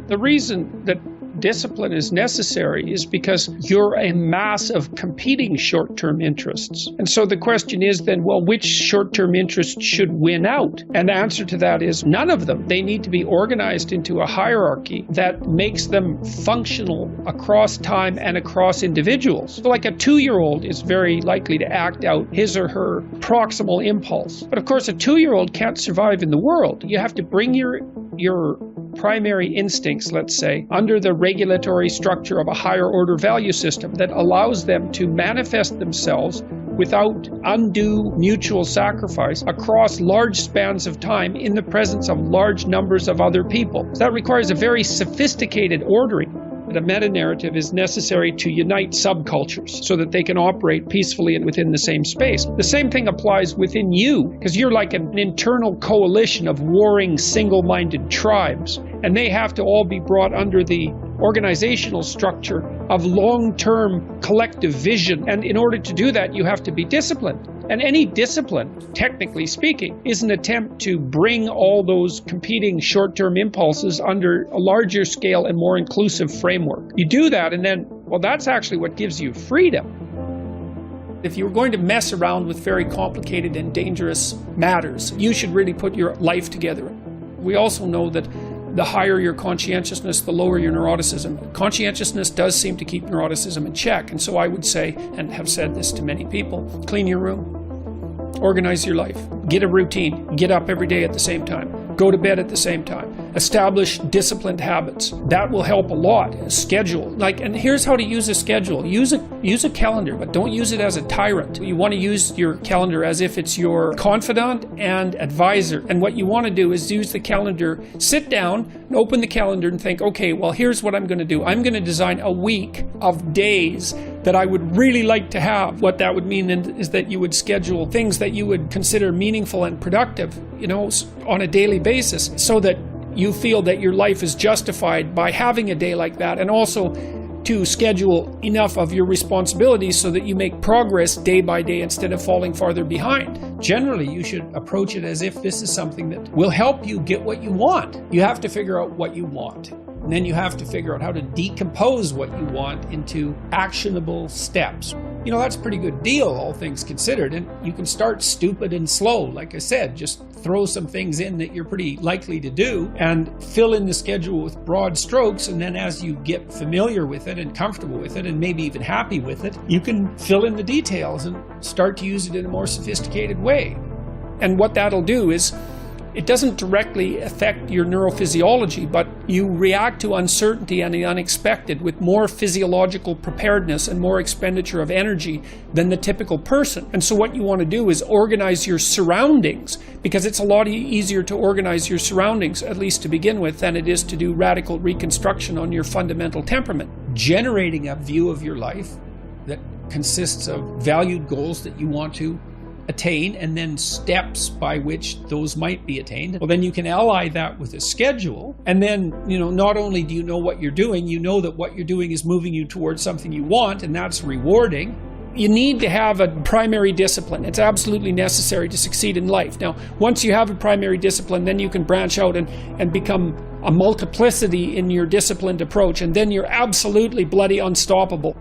The reason that discipline is necessary is because you're a mass of competing short-term interests. And so the question is then, well, which short-term interests should win out? And the answer to that is none of them. They need to be organized into a hierarchy that makes them functional across time and across individuals. So like a 2-year-old is very likely to act out his or her proximal impulse. But of course, a 2-year-old can't survive in the world. You have to bring your primary instincts, let's say, under the regulatory structure of a higher order value system that allows them to manifest themselves without undue mutual sacrifice across large spans of time in the presence of large numbers of other people. So that requires a very sophisticated ordering. The meta-narrative is necessary to unite subcultures so that they can operate peacefully and within the same space. The same thing applies within you, because you're like an internal coalition of warring single-minded tribes, and they have to all be brought under the organizational structure of long-term collective vision. And in order to do that, you have to be disciplined. And any discipline, technically speaking, is an attempt to bring all those competing short-term impulses under a larger scale and more inclusive framework. You do that, and then, well, that's actually what gives you freedom. If you're going to mess around with very complicated and dangerous matters, you should really put your life together. We also know that the higher your conscientiousness, the lower your neuroticism. Conscientiousness does seem to keep neuroticism in check, and so I would say, and have said this to many people, clean your room, organize your life, get a routine, get up every day at the same time, go to bed at the same time, establish disciplined habits. That will help a lot. Schedule, and here's how to use a schedule. Use a calendar, but don't use it as a tyrant. You want to use your calendar as if it's your confidant and advisor. And what you want to do is use the calendar, sit down, and open the calendar and think, okay, well, here's what I'm going to do. I'm going to design a week of days that I would really like to have. What that would mean is that you would schedule things that you would consider meaningful and productive, on a daily basis, so that you feel that your life is justified by having a day like that, and also to schedule enough of your responsibilities so that you make progress day by day instead of falling farther behind. Generally, you should approach it as if this is something that will help you get what you want. You have to figure out what you want. And then you have to figure out how to decompose what you want into actionable steps. That's a pretty good deal, all things considered. And you can start stupid and slow. Like I said, just throw some things in that you're pretty likely to do and fill in the schedule with broad strokes. And then as you get familiar with it and comfortable with it and maybe even happy with it, you can fill in the details and start to use it in a more sophisticated way. And what that'll do is, it doesn't directly affect your neurophysiology, but you react to uncertainty and the unexpected with more physiological preparedness and more expenditure of energy than the typical person. And so what you want to do is organize your surroundings, because it's a lot easier to organize your surroundings, at least to begin with, than it is to do radical reconstruction on your fundamental temperament. Generating a view of your life that consists of valued goals that you want to attain, and then steps by which those might be attained. Well, then you can ally that with a schedule, and then not only do you know what you're doing, you know that what you're doing is moving you towards something you want, and that's rewarding. You need to have a primary discipline. It's absolutely necessary to succeed in life. Now, once you have a primary discipline, then you can branch out and become a multiplicity in your disciplined approach, and then you're absolutely bloody unstoppable.